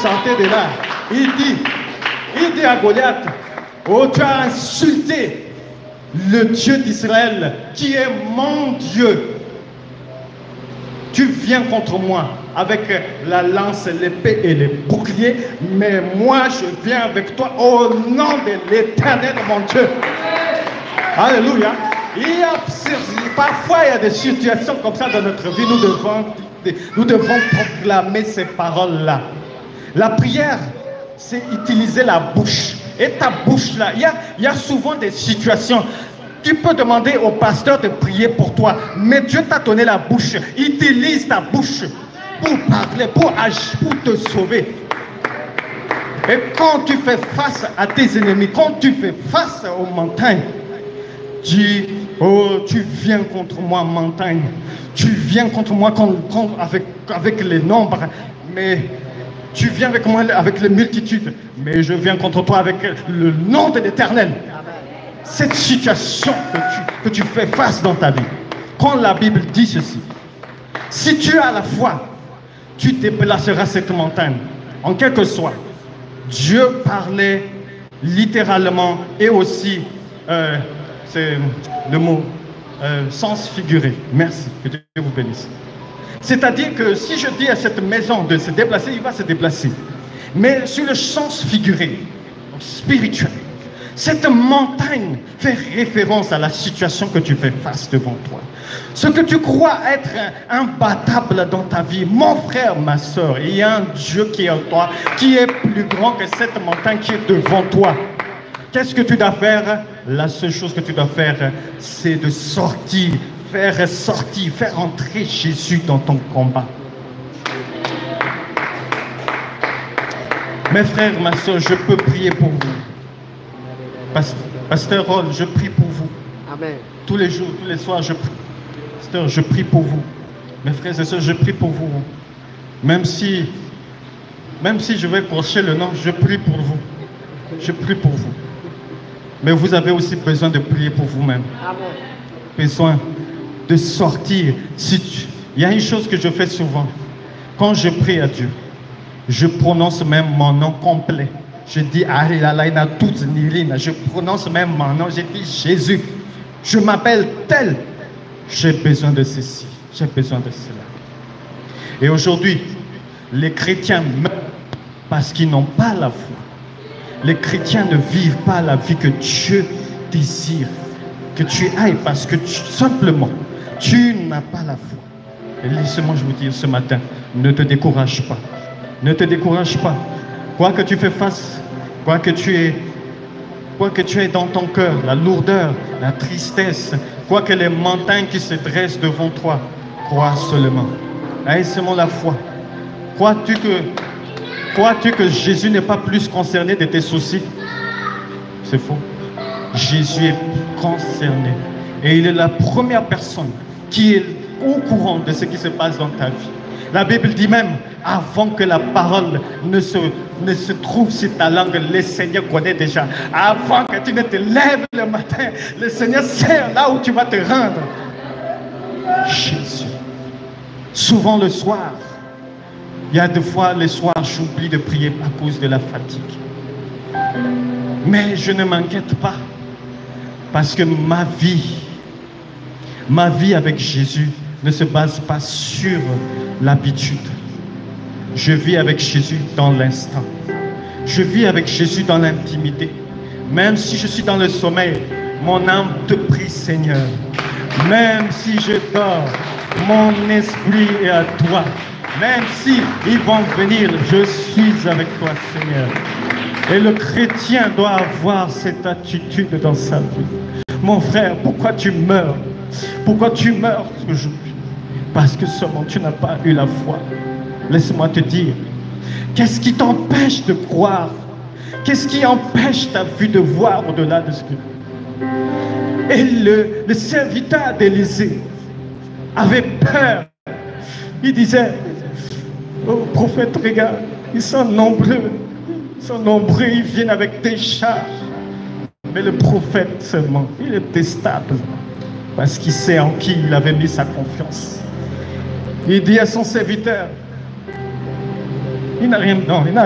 sortait de là. Il dit à Goliath, oh, tu as insulté le Dieu d'Israël, qui est mon Dieu. Tu viens contre moi avec la lance, l'épée et les boucliers, mais moi je viens avec toi au nom de l'Éternel, mon Dieu. Alléluia. Parfois il y a des situations comme ça dans notre vie, nous devons proclamer ces paroles-là. La prière, c'est utiliser la bouche. Et ta bouche-là, il y a souvent des situations. Tu peux demander au pasteur de prier pour toi, mais Dieu t'a donné la bouche. Utilise ta bouche pour parler, pour agir, pour te sauver. Et quand tu fais face à tes ennemis, quand tu fais face aux montagnes, dis, oh, tu viens contre moi, montagne. Tu viens contre moi avec les nombres, mais tu viens avec moi avec les multitudes, mais je viens contre toi avec le nom de l'Éternel. Cette situation que tu fais face dans ta vie, quand la Bible dit ceci, si tu as la foi, tu déplaceras cette montagne, en quelque soit. Dieu parlait littéralement et aussi, c'est le mot, sens figuré. Merci, que Dieu vous bénisse. C'est-à-dire que si je dis à cette maison de se déplacer, il va se déplacer. Mais sur le sens figuré, spirituel, cette montagne fait référence à la situation que tu fais face devant toi. Ce que tu crois être imbattable dans ta vie, mon frère, ma soeur, il y a un Dieu qui est en toi, qui est plus grand que cette montagne qui est devant toi. Qu'est-ce que tu dois faire? La seule chose que tu dois faire, c'est de sortir, faire entrer Jésus dans ton combat. Mes frères, ma soeur, je peux prier pour vous. Pasteur Roll, je prie pour vous. Amen. Tous les jours, tous les soirs, je prie. Pasteur, je prie pour vous. Mes frères et sœurs, je prie pour vous. Même si je vais cocher le nom, je prie pour vous. Je prie pour vous. Mais vous avez aussi besoin de prier pour vous-même. Besoin de sortir. Il y a une chose que je fais souvent. Quand je prie à Dieu, je prononce même mon nom complet. Je dis, je prononce même mon nom. Je dis, Jésus, je m'appelle tel. J'ai besoin de ceci. J'ai besoin de cela. Et aujourd'hui, les chrétiens meurent parce qu'ils n'ont pas la foi. Les chrétiens ne vivent pas la vie que Dieu désire que tu ailles parce que simplement, tu n'as pas la foi. Et laissez-moi vous dire ce matin, ne te décourage pas. Ne te décourage pas. Quoi que tu fais face, quoi que tu aies dans ton cœur, la lourdeur, la tristesse, quoi que les montagnes qui se dressent devant toi, crois seulement. Aie seulement la foi. Crois-tu que Jésus n'est pas plus concerné de tes soucis? C'est faux. Jésus est concerné. Et il est la première personne qui est au courant de ce qui se passe dans ta vie. La Bible dit même, avant que la parole ne se trouve sur ta langue, le Seigneur connaît déjà. Avant que tu ne te lèves le matin, le Seigneur sait là où tu vas te rendre. Jésus. Souvent le soir, il y a des fois le soir, j'oublie de prier à cause de la fatigue. Mais je ne m'inquiète pas. Parce que ma vie avec Jésus ne se base pas sur l'habitude. Je vis avec Jésus dans l'instant. Je vis avec Jésus dans l'intimité. Même si je suis dans le sommeil, mon âme te prie, Seigneur. Même si je dors, mon esprit est à toi. Même si ils vont venir, je suis avec toi, Seigneur. Et le chrétien doit avoir cette attitude dans sa vie. Mon frère, pourquoi tu meurs? Pourquoi tu meurs aujourd'hui? Parce que seulement tu n'as pas eu la foi. Laisse-moi te dire, qu'est-ce qui t'empêche de croire? Qu'est-ce qui empêche ta vue de voir au-delà de ce que... Et le serviteur d'Élisée avait peur. Il disait, oh prophète, regarde, ils sont nombreux. Ils sont nombreux, ils viennent avec des charges. Mais le prophète seulement, il est stable. Parce qu'il sait en qui il avait mis sa confiance. Il dit à son serviteur, il n'a rien, non, il n'a